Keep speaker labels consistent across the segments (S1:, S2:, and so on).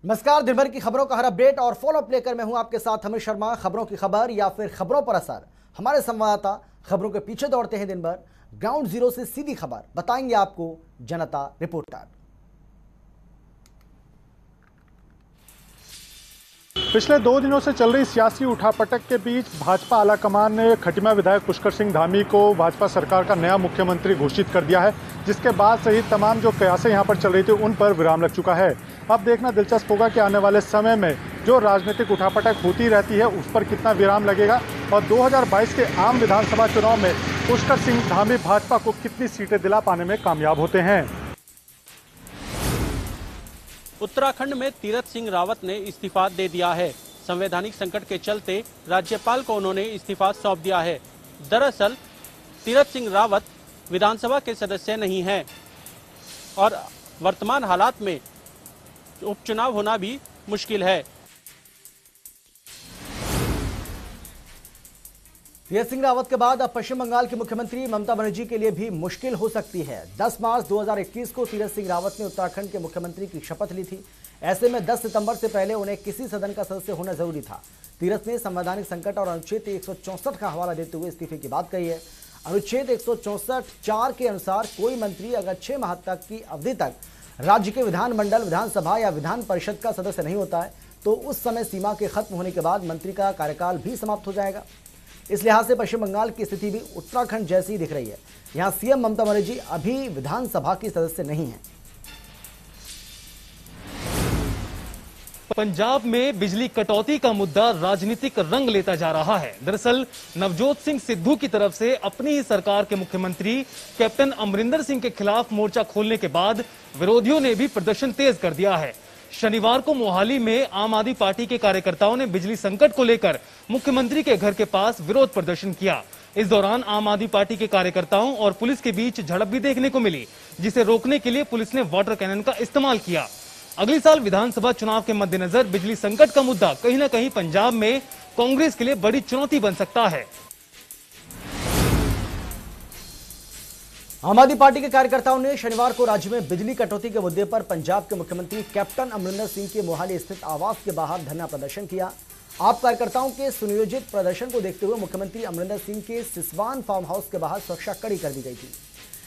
S1: नमस्कार। दिन भर की खबरों का हर अपडेट और फॉलो अप लेकर मैं हूं आपके साथ हमेश शर्मा। खबरों की खबर या फिर खबरों पर असर, हमारे संवाददाता खबरों के पीछे दौड़ते हैं दिन भर। ग्राउंड जीरो से सीधी खबर बताएंगे आपको जनता रिपोर्टर।
S2: पिछले 2 दिनों से चल रही सियासी उठापटक के बीच भाजपा आलाकमान ने खटीमा विधायक पुष्कर सिंह धामी को भाजपा सरकार का नया मुख्यमंत्री घोषित कर दिया है, जिसके बाद से ही तमाम जो कयासें यहां पर चल रही थी उन पर विराम लग चुका है। अब देखना दिलचस्प होगा कि आने वाले समय में जो राजनीतिक उठापटक होती रहती है उस पर कितना विराम लगेगा और 2022 के आम विधानसभा चुनाव में पुष्कर सिंह धामी भाजपा को कितनी सीटें दिला पाने में कामयाब होते हैं।
S3: उत्तराखंड में तीरथ सिंह रावत ने इस्तीफा दे दिया है। संवैधानिक संकट के चलते राज्यपाल को उन्होंने इस्तीफा सौंप दिया है। दरअसल तीरथ सिंह रावत विधानसभा के सदस्य नहीं हैं और वर्तमान हालात में उपचुनाव होना भी मुश्किल है।
S1: तीरथ सिंह रावत के बाद अब पश्चिम बंगाल की मुख्यमंत्री ममता बनर्जी के लिए भी मुश्किल हो सकती है। 10 मार्च 2021 को तीरथ सिंह रावत ने उत्तराखंड के मुख्यमंत्री की शपथ ली थी। ऐसे में 10 सितंबर से पहले उन्हें किसी सदन का सदस्य होना जरूरी था। तीरथ ने संवैधानिक संकट और अनुच्छेद 164 का हवाला देते हुए इस्तीफे की बात कही है। अनुच्छेद 164(4) के अनुसार कोई मंत्री अगर 6 माह तक की अवधि तक राज्य के विधानमंडल, विधानसभा या विधान परिषद का सदस्य नहीं होता है तो उस समय सीमा के खत्म होने के बाद मंत्री का कार्यकाल भी समाप्त हो जाएगा। इस लिहाज से पश्चिम बंगाल की स्थिति भी उत्तराखंड जैसी दिख रही है। यहां सीएम ममता बनर्जी अभी विधानसभा की सदस्य नहीं है।
S4: पंजाब में बिजली कटौती का मुद्दा राजनीतिक रंग लेता जा रहा है। दरअसल नवजोत सिंह सिद्धू की तरफ से अपनी ही सरकार के मुख्यमंत्री कैप्टन अमरिंदर सिंह के खिलाफ मोर्चा खोलने के बाद विरोधियों ने भी प्रदर्शन तेज कर दिया है। शनिवार को मोहाली में आम आदमी पार्टी के कार्यकर्ताओं ने बिजली संकट को लेकर मुख्यमंत्री के घर के पास विरोध प्रदर्शन किया। इस दौरान आम आदमी पार्टी के कार्यकर्ताओं और पुलिस के बीच झड़प भी देखने को मिली, जिसे रोकने के लिए पुलिस ने वाटर कैनन का इस्तेमाल किया। अगले साल विधानसभा चुनाव के मद्देनजर बिजली संकट का मुद्दा कहीं न कहीं पंजाब में कांग्रेस के लिए बड़ी चुनौती बन सकता है।
S1: आम आदमी पार्टी के कार्यकर्ताओं ने शनिवार को राज्य में बिजली कटौती के मुद्दे पर पंजाब के मुख्यमंत्री कैप्टन अमरिंदर सिंह के मोहाली स्थित आवास के बाहर धरना प्रदर्शन किया। आप कार्यकर्ताओं के सुनियोजित प्रदर्शन को देखते हुए मुख्यमंत्री अमरिंदर सिंह के सिसवान फार्म हाउस के बाहर सुरक्षा कड़ी कर दी गई थी।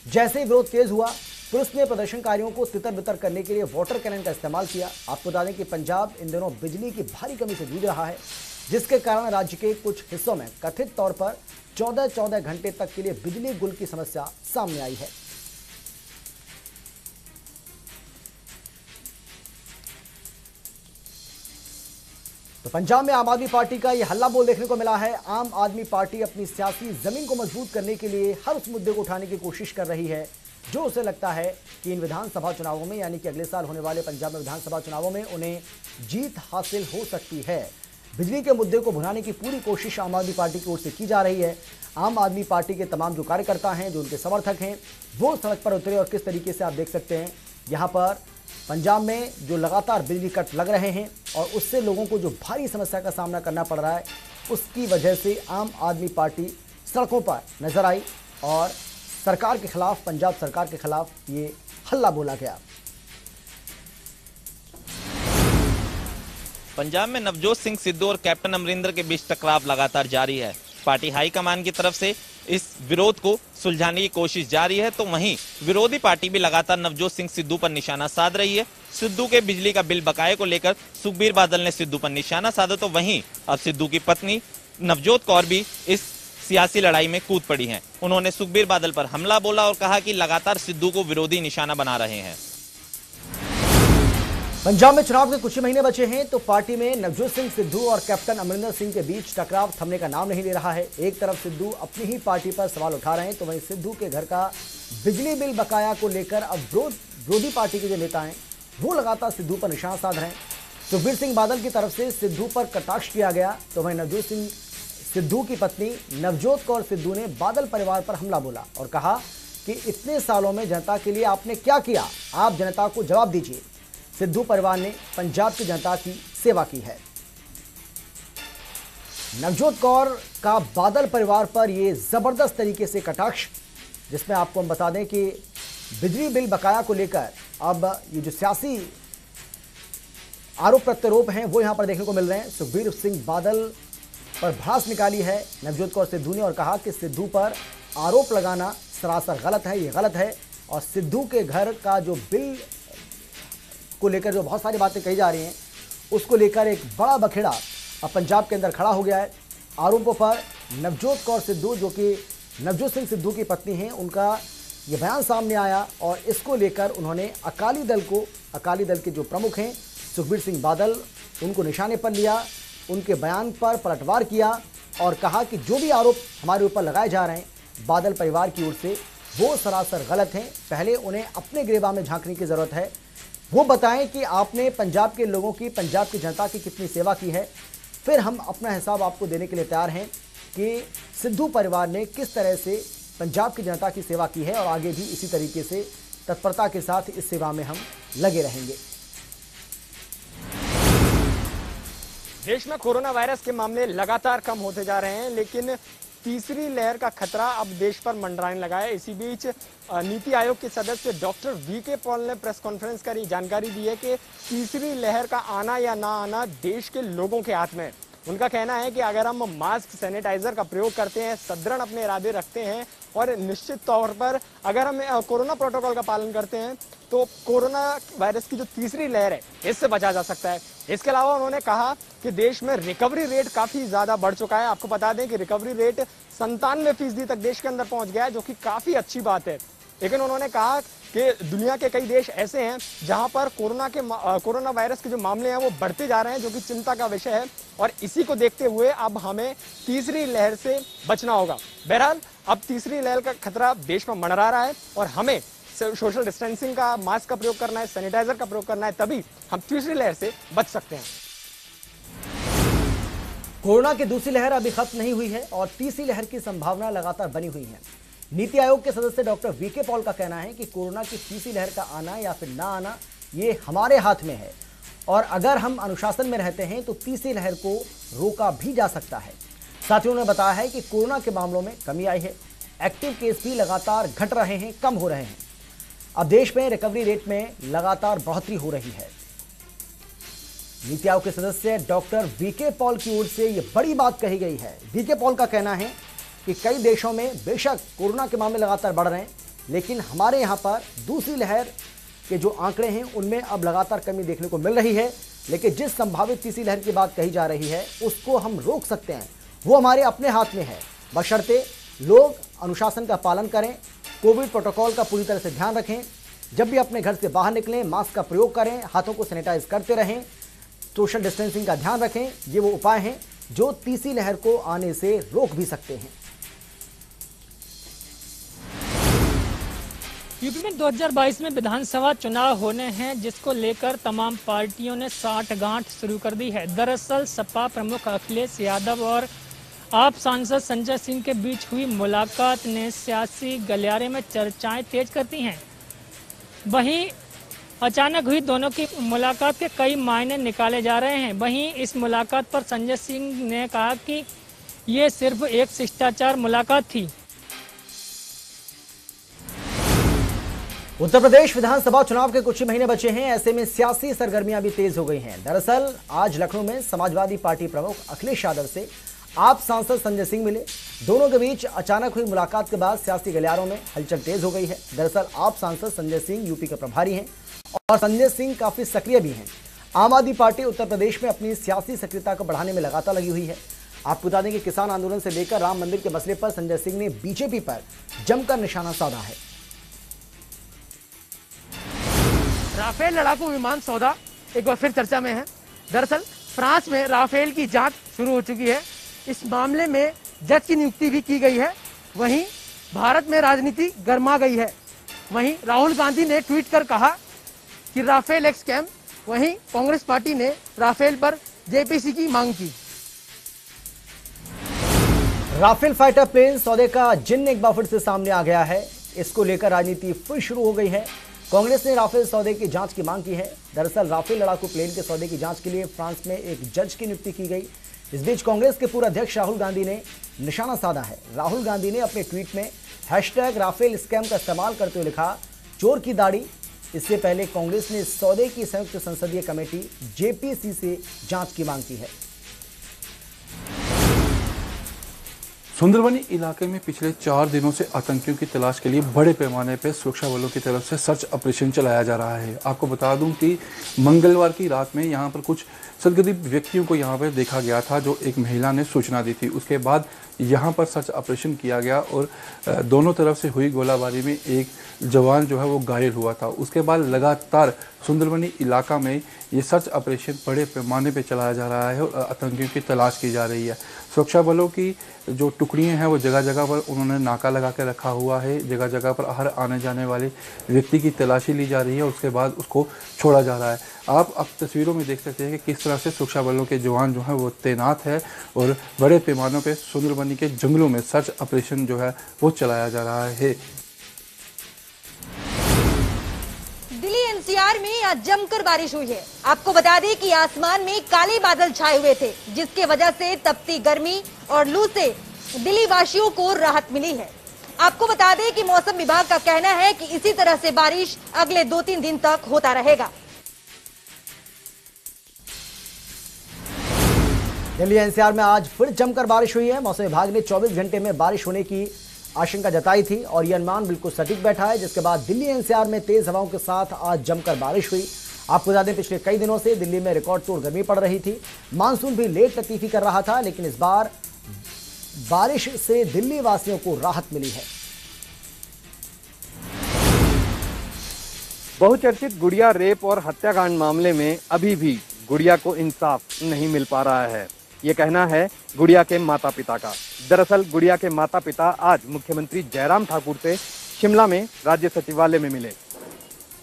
S1: जैसे ही विरोध तेज हुआ, पुलिस ने प्रदर्शनकारियों को तितर बितर करने के लिए वाटर कैनन का इस्तेमाल किया। आपको बता दें कि पंजाब इन दिनों बिजली की भारी कमी से जूझ रहा है, जिसके कारण राज्य के कुछ हिस्सों में कथित तौर पर 14-14 घंटे तक के लिए बिजली गुल की समस्या सामने आई है। तो पंजाब में आम आदमी पार्टी का यह हल्ला बोल देखने को मिला है। आम आदमी पार्टी अपनी सियासी जमीन को मजबूत करने के लिए हर उस मुद्दे को उठाने की कोशिश कर रही है जो उसे लगता है कि इन विधानसभा चुनावों में, यानी कि अगले साल होने वाले पंजाब में विधानसभा चुनावों में उन्हें जीत हासिल हो सकती है। बिजली के मुद्दे को भुनाने की पूरी कोशिश आम आदमी पार्टी की ओर से की जा रही है। आम आदमी पार्टी के तमाम जो कार्यकर्ता हैं, जो उनके समर्थक हैं, वो सड़क पर उतरे और किस तरीके से आप देख सकते हैं यहाँ पर पंजाब में जो लगातार बिजली कट लग रहे हैं और उससे लोगों को जो भारी समस्या का सामना करना पड़ रहा है, उसकी वजह से आम आदमी पार्टी सड़कों पर नजर आई और सरकार के खिलाफ, पंजाब सरकार के खिलाफ ये हल्ला बोला गया।
S5: पंजाब में नवजोत सिंह सिद्धू और कैप्टन अमरिंदर के बीच टकराव लगातार जारी है। पार्टी हाईकमान की तरफ से इस विरोध को सुलझाने की कोशिश जारी है, तो वहीं विरोधी पार्टी भी लगातार नवजोत सिंह सिद्धू पर निशाना साध रही है। सिद्धू के बिजली का बिल बकाये को लेकर सुखबीर बादल ने सिद्धू पर निशाना साधा, तो वहीं अब सिद्धू की पत्नी नवजोत कौर भी इस सियासी लड़ाई में कूद पड़ी हैं। उन्होंने सुखबीर बादल पर हमला बोला और कहा कि लगातार सिद्धू को विरोधी निशाना बना रहे हैं।
S1: पंजाब में चुनाव के कुछ ही महीने बचे हैं तो पार्टी में नवजोत सिंह सिद्धू और कैप्टन अमरिंदर सिंह के बीच टकराव थमने का नाम नहीं ले रहा है। एक तरफ सिद्धू अपनी ही पार्टी पर सवाल उठा रहे हैं, तो वहीं सिद्धू के घर का बिजली बिल बकाया को लेकर अब विरोधी पार्टी के जो नेता हैं वो लगातार सिद्धू पर निशाना साध रहे हैं। सुखबीर सिंह बादल की तरफ से सिद्धू पर कटाक्ष किया गया, तो वहीं नवजोत सिंह सिद्धू की पत्नी नवजोत कौर सिद्धू ने बादल परिवार पर हमला बोला और कहा कि इतने सालों में जनता के लिए आपने क्या किया, आप जनता को जवाब दीजिए। सिद्धू परिवार ने पंजाब की जनता की सेवा की है। नवजोत कौर का बादल परिवार पर यह जबरदस्त तरीके से कटाक्ष, जिसमें आपको हम बता दें कि बिजली बिल बकाया को लेकर अब ये जो सियासी आरोप प्रत्यारोप हैं वो यहां पर देखने को मिल रहे हैं। सुखबीर सिंह बादल पर भड़ास निकाली है नवजोत कौर सिद्धू ने और कहा कि सिद्धू पर आरोप लगाना सरासर गलत है, ये गलत है। और सिद्धू के घर का जो बिल को लेकर जो बहुत सारी बातें कही जा रही हैं उसको लेकर एक बड़ा बखेड़ा अब पंजाब के अंदर खड़ा हो गया है। आरोपों पर नवजोत कौर सिद्धू जो कि नवजोत सिंह सिद्धू की पत्नी हैं, उनका ये बयान सामने आया और इसको लेकर उन्होंने अकाली दल के जो प्रमुख हैं सुखबीर सिंह बादल, उनको निशाने पर लिया, उनके बयान पर पलटवार किया और कहा कि जो भी आरोप हमारे ऊपर लगाए जा रहे हैं बादल परिवार की ओर से वो सरासर गलत हैं। पहले उन्हें अपने गिरबान में झांकने की ज़रूरत है। वो बताएं कि आपने पंजाब के लोगों की, पंजाब की जनता की कितनी सेवा की है, फिर हम अपना हिसाब आपको देने के लिए तैयार हैं कि सिद्धू परिवार ने किस तरह से पंजाब की जनता की सेवा की है और आगे भी इसी तरीके से तत्परता के साथ इस सेवा में हम लगे रहेंगे।
S6: देश में कोरोना वायरस के मामले लगातार कम होते जा रहे हैं, लेकिन तीसरी लहर का खतरा अब देश पर मंडराने लगा है। इसी बीच नीति आयोग के सदस्य डॉक्टर वीके पॉल ने प्रेस कॉन्फ्रेंस कर जानकारी दी है कि तीसरी लहर का आना या ना आना देश के लोगों के हाथ में है। उनका कहना है कि अगर हम मास्क, सैनिटाइजर का प्रयोग करते हैं, सदृढ़ अपने इरादे रखते हैं और निश्चित तौर पर अगर हम कोरोना प्रोटोकॉल का पालन करते हैं तो कोरोना वायरस की जो तीसरी लहर है इससे बचा जा सकता है। इसके अलावा उन्होंने कहा कि देश में रिकवरी रेट काफी ज्यादा बढ़ चुका है। आपको बता दें कि रिकवरी रेट 97% तक देश के अंदर पहुंच गया है, जो कि काफी अच्छी बात है। लेकिन उन्होंने कहा कि दुनिया के कई देश ऐसे हैं जहां पर कोरोना वायरस के जो मामले हैं वो बढ़ते जा रहे हैं, जो कि चिंता का विषय है और इसी को देखते हुए अब हमें तीसरी लहर से बचना होगा। बहरहाल अब तीसरी लहर का खतरा देश में मंडरा रहा है और हमें सोशल डिस्टेंसिंग का, मास्क का प्रयोग करना है, सैनिटाइजर का प्रयोग करना है, तभी हम तीसरी लहर से बच सकते हैं।
S1: कोरोना की दूसरी लहर अभी खत्म नहीं हुई है और तीसरी लहर की संभावना लगातार बनी हुई है। नीति आयोग के सदस्य डॉक्टर वीके पॉल का कहना है कि कोरोना की तीसरी लहर का आना या फिर ना आना ये हमारे हाथ में है और अगर हम अनुशासन में रहते हैं तो तीसरी लहर को रोका भी जा सकता है। साथियों ने बताया है कि कोरोना के मामलों में कमी आई है, एक्टिव केस भी लगातार घट रहे हैं, कम हो रहे हैं। अब देश में रिकवरी रेट में लगातार बढ़ोतरी हो रही है। नीति आयोग के सदस्य डॉक्टर वीके पॉल की ओर से यह बड़ी बात कही गई है। वीके पॉल का कहना है कि कई देशों में बेशक कोरोना के मामले लगातार बढ़ रहे हैं, लेकिन हमारे यहाँ पर दूसरी लहर के जो आंकड़े हैं उनमें अब लगातार कमी देखने को मिल रही है। लेकिन जिस संभावित तीसरी लहर की बात कही जा रही है उसको हम रोक सकते हैं, वो हमारे अपने हाथ में है, बशर्ते लोग अनुशासन का पालन करें, कोविड प्रोटोकॉल का पूरी तरह से ध्यान रखें, जब भी अपने घर से बाहर निकलें मास्क का प्रयोग करें, हाथों को सैनिटाइज करते रहें, सोशल डिस्टेंसिंग का ध्यान रखें। ये वो उपाय हैं जो तीसरी लहर को आने से रोक भी सकते हैं।
S7: यूपी में 2022 में विधानसभा चुनाव होने हैं, जिसको लेकर तमाम पार्टियों ने साठगांठ शुरू कर दी है। दरअसल सपा प्रमुख अखिलेश यादव और आप सांसद संजय सिंह के बीच हुई मुलाकात ने सियासी गलियारे में चर्चाएं तेज करती हैं। वहीं अचानक हुई दोनों की मुलाकात के कई मायने निकाले जा रहे हैं। वहीं इस मुलाकात पर संजय सिंह ने कहा कि ये सिर्फ एक शिष्टाचार मुलाकात थी।
S1: उत्तर प्रदेश विधानसभा चुनाव के कुछ ही महीने बचे हैं, ऐसे में सियासी सरगर्मियां भी तेज हो गई हैं। दरअसल आज लखनऊ में समाजवादी पार्टी प्रमुख अखिलेश यादव से आप सांसद संजय सिंह मिले। दोनों के बीच अचानक हुई मुलाकात के बाद सियासी गलियारों में हलचल तेज हो गई है। दरअसल आप सांसद संजय सिंह यूपी के प्रभारी हैं और संजय सिंह काफी सक्रिय भी हैं। आम आदमी पार्टी उत्तर प्रदेश में अपनी सियासी सक्रियता को बढ़ाने में लगातार लगी हुई है। आपको बता दें कि किसान आंदोलन से लेकर राम मंदिर के मसले पर संजय सिंह ने बीजेपी पर जमकर निशाना साधा है।
S8: राफेल लड़ाकू विमान सौदा एक बार फिर चर्चा में है। दरअसल फ्रांस में राफेल की जांच शुरू हो चुकी है। इस मामले में जज की नियुक्ति भी की गई है। वहीं भारत में राजनीति गर्मा गई है। वहीं राहुल गांधी ने ट्वीट कर कहा कि राफेल एक स्कैम। वहीं कांग्रेस पार्टी ने राफेल पर जेपीसी की मांग की।
S1: राफेल फाइटर प्लेन सौदे का जिन्न एक बार फिर से सामने आ गया है। इसको लेकर राजनीति फिर शुरू हो गई है। कांग्रेस ने राफेल सौदे की जांच की मांग की है। दरअसल राफेल लड़ाकू प्लेन के सौदे की जांच के लिए फ्रांस में एक जज की नियुक्ति की गई। इस बीच कांग्रेस के पूर्व अध्यक्ष राहुल गांधी ने निशाना साधा है। राहुल गांधी ने अपने ट्वीट में हैशटैग राफेल स्कैम का इस्तेमाल करते हुए लिखा, चोर की दाढ़ी इससे पहले कांग्रेस ने इस सौदे की संयुक्त संसदीय कमेटी जेपीसी से जांच की मांग की है।
S9: सुंदरबनी इलाके में पिछले 4 दिनों से आतंकियों की तलाश के लिए बड़े पैमाने पर सुरक्षा बलों की तरफ से सर्च ऑपरेशन चलाया जा रहा है। आपको बता दूं कि मंगलवार की रात में यहां पर कुछ संदिग्ध व्यक्तियों को यहां पर देखा गया था, जो एक महिला ने सूचना दी थी। उसके बाद यहां पर सर्च ऑपरेशन किया गया और दोनों तरफ से हुई गोलाबारी में एक जवान जो है वो घायल हुआ था। उसके बाद लगातार सुंदरबनी इलाका में ये सर्च ऑपरेशन बड़े पैमाने पर चलाया जा रहा है और आतंकियों की तलाश की जा रही है। सुरक्षा बलों की जो टुकड़ियां हैं वो जगह जगह पर उन्होंने नाका लगा के रखा हुआ है। जगह जगह पर हर आने जाने वाले व्यक्ति की तलाशी ली जा रही है, उसके बाद उसको छोड़ा जा रहा है। आप अब तस्वीरों में देख सकते हैं कि किस तरह से सुरक्षा बलों के जवान जो हैं वो तैनात है और बड़े पैमानों पे सुंदरबनी के जंगलों में सर्च ऑपरेशन जो है वो चलाया जा रहा है।
S10: दिल्ली एनसीआर में आज जमकर बारिश हुई है। आपको बता दें कि आसमान में काले बादल छाए हुए थे, जिसके वजह से तपती गर्मी और लू से दिल्ली वासियों को राहत मिली है। आपको बता दें कि मौसम विभाग का कहना है कि इसी तरह से बारिश अगले 2-3 दिन तक होता रहेगा।
S1: दिल्ली एनसीआर में आज फिर जमकर बारिश हुई है। मौसम विभाग ने 24 घंटे में बारिश होने की आशंका जताई थी और यह अनुमान बिल्कुल सटीक बैठा है, जिसके बाद दिल्ली एनसीआर में तेज हवाओं के साथ आज जमकर बारिश हुई। आपको बता दें पिछले कई दिनों से दिल्ली में रिकॉर्ड तोड़ गर्मी पड़ रही थी। मानसून भी लेट लतीफी कर रहा था, लेकिन इस बार बारिश से दिल्ली वासियों को राहत मिली है।
S6: बहुचर्चित गुड़िया रेप और हत्याकांड मामले में अभी भी गुड़िया को इंसाफ नहीं मिल पा रहा है, ये कहना है गुड़िया के माता पिता का। दरअसल गुड़िया के माता पिता आज मुख्यमंत्री जयराम ठाकुर से शिमला में राज्य सचिवालय में मिले।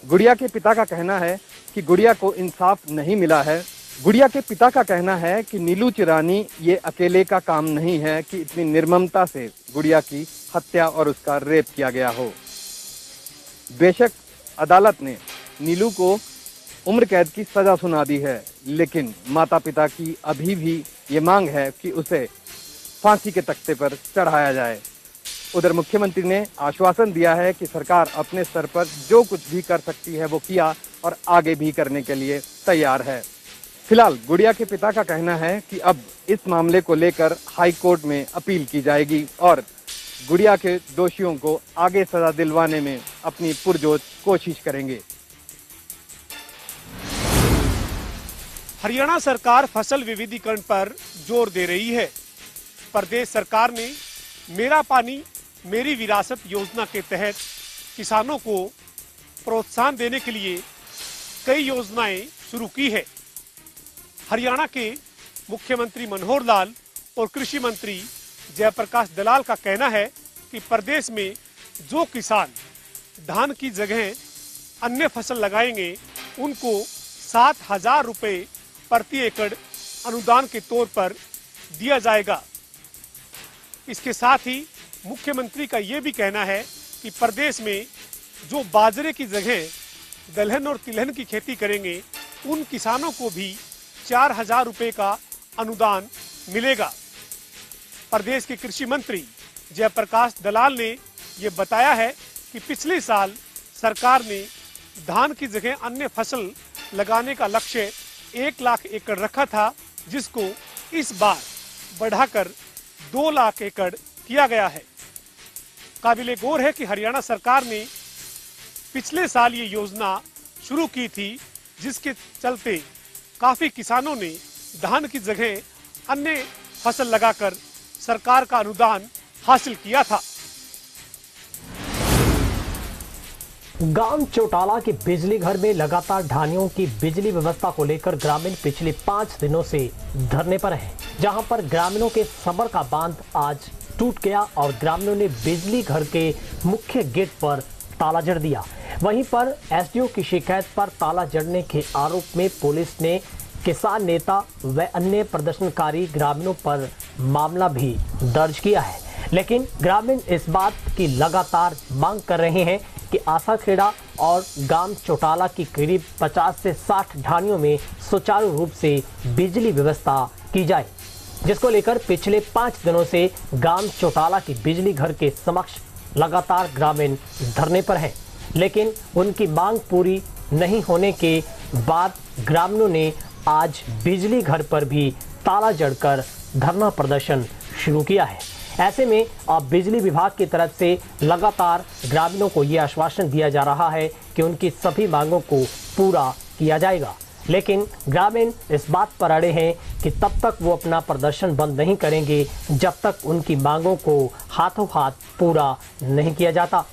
S6: गुड़िया के पिता का कहना है कि गुड़िया को इंसाफ नहीं मिला है। गुड़िया के पिता का कहना है कि नीलू चिरानी ये अकेले का काम नहीं है कि इतनी निर्ममता से गुड़िया की हत्या और उसका रेप किया गया हो। बेशक अदालत ने नीलू को उम्र कैद की सजा सुना दी है, लेकिन माता पिता की अभी भी ये मांग है कि उसे फांसी के तख्ते पर चढ़ाया जाए। उधर मुख्यमंत्री ने आश्वासन दिया है कि सरकार अपने स्तर पर जो कुछ भी कर सकती है वो किया और आगे भी करने के लिए तैयार है। फिलहाल गुड़िया के पिता का कहना है कि अब इस मामले को लेकर हाई कोर्ट में अपील की जाएगी और गुड़िया के दोषियों को आगे सजा दिलवाने में अपनी पुरजोर कोशिश करेंगे।
S11: हरियाणा सरकार फसल विविधीकरण पर जोर दे रही है। प्रदेश सरकार ने मेरा पानी मेरी विरासत योजना के तहत किसानों को प्रोत्साहन देने के लिए कई योजनाएं शुरू की है। हरियाणा के मुख्यमंत्री मनोहर लाल और कृषि मंत्री जयप्रकाश दलाल का कहना है कि प्रदेश में जो किसान धान की जगह अन्य फसल लगाएंगे उनको 7,000 रुपए प्रति एकड़ अनुदान के तौर पर दिया जाएगा। इसके साथ ही मुख्यमंत्री का ये भी कहना है कि प्रदेश में जो बाजरे की जगह दलहन और तिलहन की खेती करेंगे उन किसानों को भी 4,000 रुपए का अनुदान मिलेगा। प्रदेश के कृषि मंत्री जयप्रकाश दलाल ने ये बताया है कि पिछले साल सरकार ने धान की जगह अन्य फसल लगाने का लक्ष्य 1 लाख एकड़ रखा था, जिसको इस बार बढ़ाकर 2 लाख एकड़ किया गया है। काबिले गौर है कि हरियाणा सरकार ने पिछले साल ये योजना शुरू की थी, जिसके चलते काफी किसानों ने धान की जगह अन्य फसल लगाकर सरकार का अनुदान हासिल किया था।
S12: गांव चौटाला के बिजली घर में लगातार ढानियों की बिजली व्यवस्था को लेकर ग्रामीण पिछले 5 दिनों से धरने पर हैं, जहां पर ग्रामीणों के सबर का बांध आज टूट गया और ग्रामीणों ने बिजली घर के मुख्य गेट पर ताला जड़ दिया। वहीं पर एसडीओ की शिकायत पर ताला जड़ने के आरोप में पुलिस ने किसान नेता व अन्य प्रदर्शनकारी ग्रामीणों पर मामला भी दर्ज किया है। लेकिन ग्रामीण इस बात की लगातार मांग कर रहे हैं कि आसाखेड़ा और गांव चौटाला की करीब 50 से 60 ढानियों में सुचारू रूप से बिजली व्यवस्था की जाए, जिसको लेकर पिछले 5 दिनों से गांव चौटाला की बिजली घर के समक्ष लगातार ग्रामीण धरने पर हैं। लेकिन उनकी मांग पूरी नहीं होने के बाद ग्रामीणों ने आज बिजली घर पर भी ताला जड़कर धरना प्रदर्शन शुरू किया है। ऐसे में अब बिजली विभाग की तरफ से लगातार ग्रामीणों को ये आश्वासन दिया जा रहा है कि उनकी सभी मांगों को पूरा किया जाएगा, लेकिन ग्रामीण इस बात पर अड़े हैं कि तब तक वो अपना प्रदर्शन बंद नहीं करेंगे जब तक उनकी मांगों को हाथों हाथ पूरा नहीं किया जाता।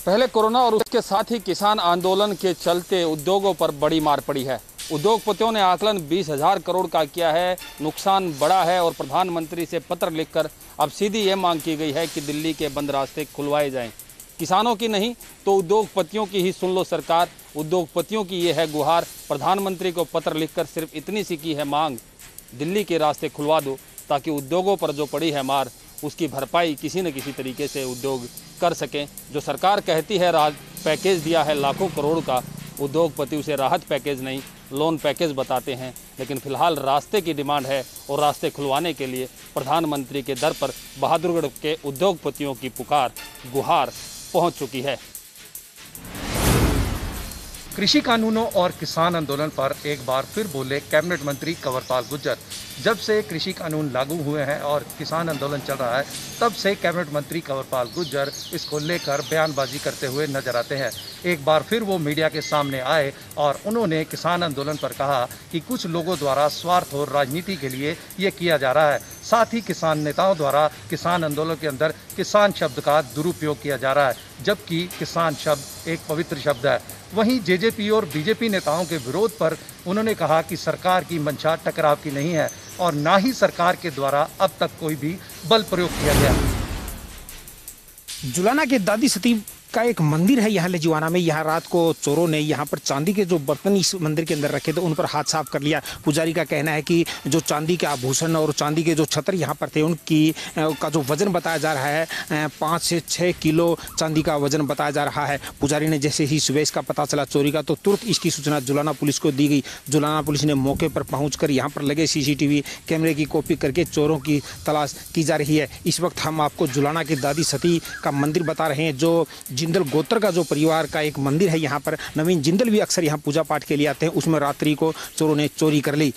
S13: पहले कोरोना और उसके साथ ही किसान आंदोलन के चलते उद्योगों पर बड़ी मार पड़ी है। उद्योगपतियों ने आकलन 20,000 करोड़ का किया है, नुकसान बड़ा है और प्रधानमंत्री से पत्र लिखकर अब सीधी ये मांग की गई है कि दिल्ली के बंद रास्ते खुलवाए जाएं। किसानों की नहीं तो उद्योगपतियों की ही सुन लो सरकार। उद्योगपतियों की ये है गुहार, प्रधानमंत्री को पत्र लिखकर सिर्फ इतनी सी की है मांग, दिल्ली के रास्ते खुलवा दो ताकि उद्योगों पर जो पड़ी है मार उसकी भरपाई किसी न किसी तरीके से उद्योग कर सकें। जो सरकार कहती है राहत पैकेज दिया है लाखों करोड़ का, उद्योगपति उसे राहत पैकेज नहीं लोन पैकेज बताते हैं, लेकिन फिलहाल रास्ते की डिमांड है और रास्ते खुलवाने के लिए प्रधानमंत्री के दर पर बहादुरगढ़ के उद्योगपतियों की पुकार गुहार पहुंच चुकी है।
S14: कृषि कानूनों और किसान आंदोलन पर एक बार फिर बोले कैबिनेट मंत्री कंवरपाल गुर्जर। जब से कृषि कानून लागू हुए हैं और किसान आंदोलन चल रहा है, तब से कैबिनेट मंत्री कंवरपाल गुर्जर इसको लेकर बयानबाजी करते हुए नजर आते हैं। एक बार फिर वो मीडिया के सामने आए और उन्होंने किसान आंदोलन पर कहा कि कुछ लोगों द्वारा स्वार्थ और राजनीति के लिए ये किया जा रहा है। साथ ही किसान नेताओं द्वारा किसान आंदोलन के अंदर किसान शब्द का दुरुपयोग किया जा रहा है, जबकि किसान शब्द एक पवित्र शब्द है। वहीं जेजेपी और बीजेपी नेताओं के विरोध पर उन्होंने कहा कि सरकार की मंशा टकराव की नहीं है और ना ही सरकार के द्वारा अब तक कोई भी बल प्रयोग किया गया।
S15: जुलाना के दादी सती का एक मंदिर है यहाँ लेजुआना में। यहाँ रात को चोरों ने यहाँ पर चांदी के जो बर्तन इस मंदिर के अंदर रखे थे उन पर हाथ साफ कर लिया। पुजारी का कहना है कि जो चांदी के आभूषण और चांदी के जो छत्र यहाँ पर थे उनकी का जो वजन बताया जा रहा है 5 से 6 किलो चांदी का वजन बताया जा रहा है। पुजारी ने जैसे ही सुबह इसका पता चला चोरी का तो तुरंत इसकी सूचना जुलाना पुलिस को दी गई। जुलाना पुलिस ने मौके पर पहुँच यहाँ पर लगे CCTV कैमरे की कॉपी करके चोरों की तलाश की जा रही है। इस वक्त हम आपको जुलाना के दादी सती का मंदिर बता रहे हैं, जो जिंदल गोत्र का जो परिवार का एक मंदिर है। यहाँ पर नवीन जिंदल भी अक्सर यहाँ पूजा पाठ के लिए आते हैं, उसमें रात्रि को चोरों ने चोरी कर ली।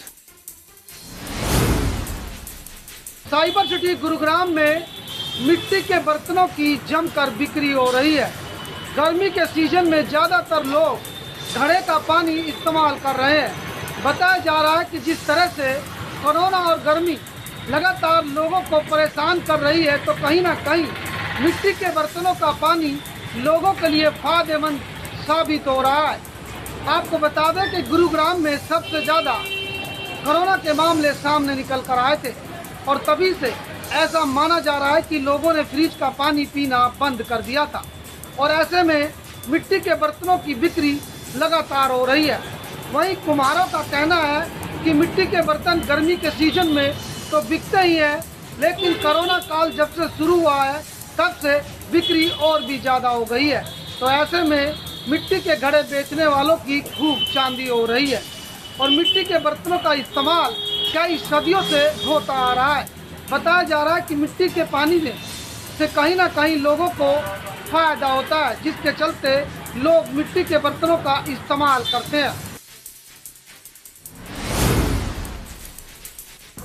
S16: साइबर सिटी गुरुग्राम में मिट्टी के बर्तनों की जमकर बिक्री हो रही है। गर्मी के सीजन में ज्यादातर लोग घड़े का पानी इस्तेमाल कर रहे हैं। बताया जा रहा है कि जिस तरह से कोरोना और गर्मी लगातार लोगों को परेशान कर रही है, तो कहीं ना कहीं मिट्टी के बर्तनों का पानी लोगों के लिए फायदेमंद साबित हो रहा है। आपको बता दें कि गुरुग्राम में सबसे ज़्यादा कोरोना के मामले सामने निकल कर आए थे और तभी से ऐसा माना जा रहा है कि लोगों ने फ्रिज का पानी पीना बंद कर दिया था और ऐसे में मिट्टी के बर्तनों की बिक्री लगातार हो रही है। वहीं कुम्हारों का कहना है कि मिट्टी के बर्तन गर्मी के सीजन में तो बिकते ही हैं, लेकिन कोरोना काल जब से शुरू हुआ है तब से बिक्री और भी ज़्यादा हो गई है। तो ऐसे में मिट्टी के घड़े बेचने वालों की खूब चांदी हो रही है और मिट्टी के बर्तनों का इस्तेमाल कई सदियों से होता आ रहा है। बताया जा रहा है कि मिट्टी के पानी में से कहीं ना कहीं लोगों को फायदा होता है, जिसके चलते लोग मिट्टी के बर्तनों का इस्तेमाल करते हैं।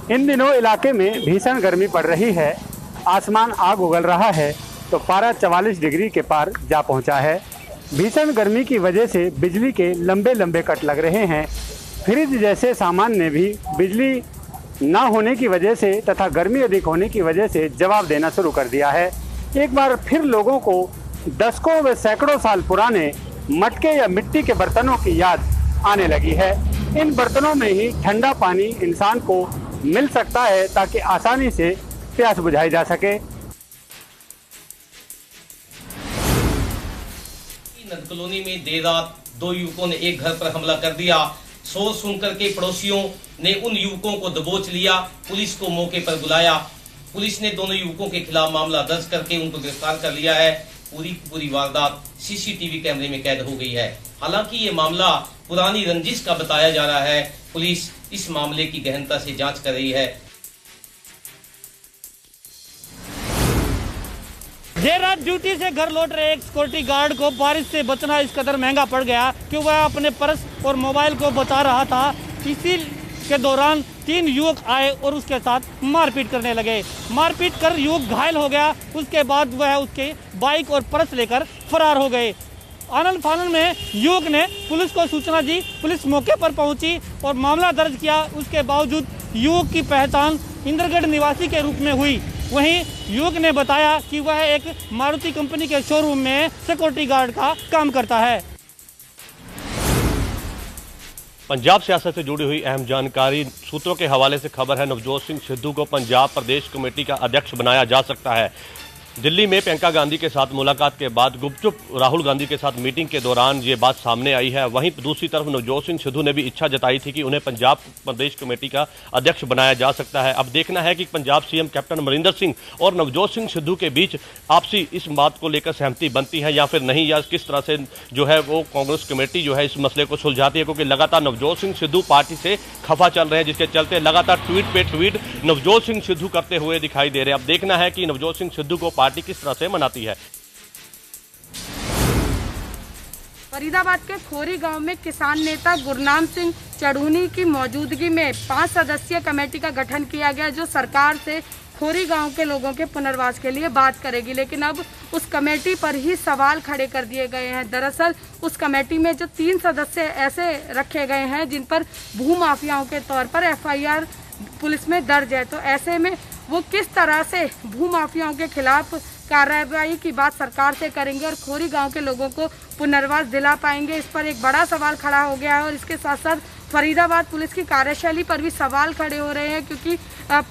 S17: इन दिनों इलाके में भीषण गर्मी पड़ रही है, आसमान आग उगल रहा है तो पारा 44 डिग्री के पार जा पहुंचा है। भीषण गर्मी की वजह से बिजली के लंबे लंबे कट लग रहे हैं। फ्रिज जैसे सामान ने भी बिजली ना होने की वजह से तथा गर्मी अधिक होने की वजह से जवाब देना शुरू कर दिया है। एक बार फिर लोगों को दशकों व सैकड़ों साल पुराने मटके या मिट्टी के बर्तनों की याद आने लगी है। इन बर्तनों में ही ठंडा पानी इंसान को मिल सकता है ताकि आसानी से प्यास बुझाई जा सके।
S18: नद कॉलोनी में देर रात 2 युवकों ने एक घर पर हमला कर दिया। शोर सुनकर के पड़ोसियों ने उन युवकों को दबोच लिया। पुलिस को मौके पर बुलाया। पुलिस ने दोनों युवकों के खिलाफ मामला दर्ज करके उनको गिरफ्तार कर लिया है। पूरी वारदात CCTV कैमरे में कैद हो गई है। हालांकि ये मामला पुरानी रंजिश का बताया जा रहा है। पुलिस इस मामले की गहनता से जांच कर रही है।
S19: देर रात ड्यूटी से घर लौट रहे एक सिक्योरिटी गार्ड को बारिश से बचना इस कदर महंगा पड़ गया कि वह अपने पर्स और मोबाइल को बचा रहा था। इसी के दौरान 3 युवक आए और उसके साथ मारपीट करने लगे। मारपीट कर युवक घायल हो गया। उसके बाद वह उसके बाइक और पर्स लेकर फरार हो गए। आनंद फानन में युवक ने पुलिस को सूचना दी। पुलिस मौके पर पहुंची और मामला दर्ज किया। उसके बावजूद युवक की पहचान इंद्रगढ़ निवासी के रूप में हुई। वहीं युवक ने बताया कि वह एक मारुति कंपनी के शोरूम में सिक्योरिटी गार्ड का काम करता है।
S20: पंजाब सियासत से जुड़ी हुई अहम जानकारी सूत्रों के हवाले से खबर है, नवजोत सिंह सिद्धू को पंजाब प्रदेश कमेटी का अध्यक्ष बनाया जा सकता है। दिल्ली में प्रियंका गांधी के साथ मुलाकात के बाद गुपचुप राहुल गांधी के साथ मीटिंग के दौरान ये बात सामने आई है। वहीं दूसरी तरफ नवजोत सिंह सिद्धू ने भी इच्छा जताई थी कि उन्हें पंजाब प्रदेश कमेटी का अध्यक्ष बनाया जा सकता है। अब देखना है कि पंजाब सीएम कैप्टन अमरिंदर सिंह और नवजोत सिंह सिद्धू के बीच आपसी इस बात को लेकर सहमति बनती है या फिर नहीं, या किस तरह से जो है वो कांग्रेस कमेटी जो है इस मसले को सुलझाती है, क्योंकि लगातार नवजोत सिंह सिद्धू पार्टी से खफा चल रहे हैं, जिसके चलते लगातार ट्वीट पे ट्वीट नवजोत सिंह सिद्धू करते हुए दिखाई दे रहे हैं। अब देखना है कि नवजोत सिंह सिद्धू को पार्टी किस तरह से मनाती है।
S21: फरीदाबाद के खोरी गांव में किसान नेता गुरनाम सिंह चढ़ूनी की मौजूदगी में 5 सदस्यीय कमेटी का गठन किया गया, जो सरकार से खोरी गांव के लोगों के पुनर्वास के लिए बात करेगी। लेकिन अब उस कमेटी पर ही सवाल खड़े कर दिए गए हैं। दरअसल उस कमेटी में जो 3 सदस्य ऐसे रखे गए हैं जिन पर भूमाफियाओं के तौर पर FIR पुलिस में दर्ज है, तो ऐसे में वो किस तरह से भूमाफियाओं के खिलाफ कार्रवाई की बात सरकार से करेंगे और खोरी गांव के लोगों को पुनर्वास दिला पाएंगे, इस पर एक बड़ा सवाल खड़ा हो गया है। और इसके साथ साथ फरीदाबाद पुलिस की कार्यशैली पर भी सवाल खड़े हो रहे हैं, क्योंकि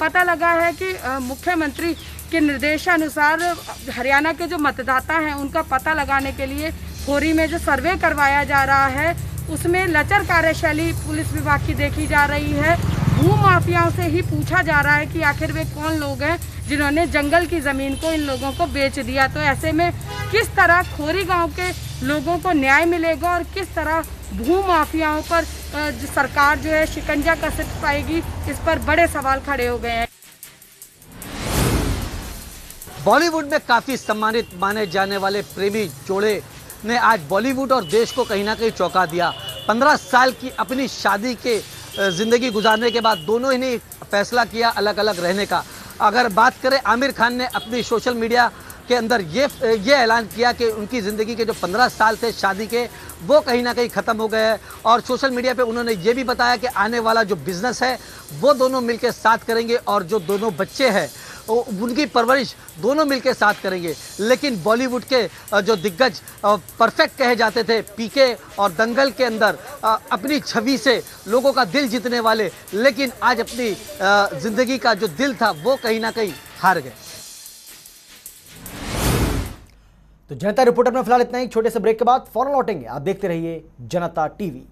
S21: पता लगा है कि मुख्यमंत्री के निर्देशानुसार हरियाणा के जो मतदाता हैं उनका पता लगाने के लिए खोरी में जो सर्वे करवाया जा रहा है उसमें लचर कार्यशैली पुलिस विभाग की देखी जा रही है। भूमाफियाओं से ही पूछा जा रहा है कि आखिर वे कौन लोग हैं जिन्होंने जंगल की जमीन को इन लोगों को बेच दिया। तो ऐसे में किस तरह खोरी गांव के लोगों को न्याय मिलेगा और किस तरह भूमाफियाओं पर सरकार जो है शिकंजा कस पाएगी, इस पर बड़े सवाल खड़े हो गए हैं।
S22: बॉलीवुड में काफी सम्मानित माने जाने वाले प्रेमी जोड़े ने आज बॉलीवुड और देश को कहीं ना कहीं चौंका दिया। 15 साल की अपनी शादी के जिंदगी गुजारने के बाद दोनों ही ने फैसला किया अलग अलग रहने का। अगर बात करें, आमिर खान ने अपनी सोशल मीडिया के अंदर ये ऐलान किया कि उनकी ज़िंदगी के जो 15 साल थे शादी के वो कहीं ना कहीं ख़त्म हो गए हैं, और सोशल मीडिया पे उन्होंने ये भी बताया कि आने वाला जो बिज़नेस है वो दोनों मिलकर साथ करेंगे और जो दोनों बच्चे हैं उनकी परवरिश दोनों मिलकर साथ करेंगे। लेकिन बॉलीवुड के जो दिग्गज परफेक्ट कहे जाते थे पीके और दंगल के अंदर अपनी छवि से लोगों का दिल जीतने वाले, लेकिन आज अपनी ज़िंदगी का जो दिल था वो कहीं ना कहीं हार गए।
S1: तो जनता रिपोर्टर में फिलहाल इतना ही। छोटे से ब्रेक के बाद फौरन लौटेंगे। आप देखते रहिए जनता टीवी।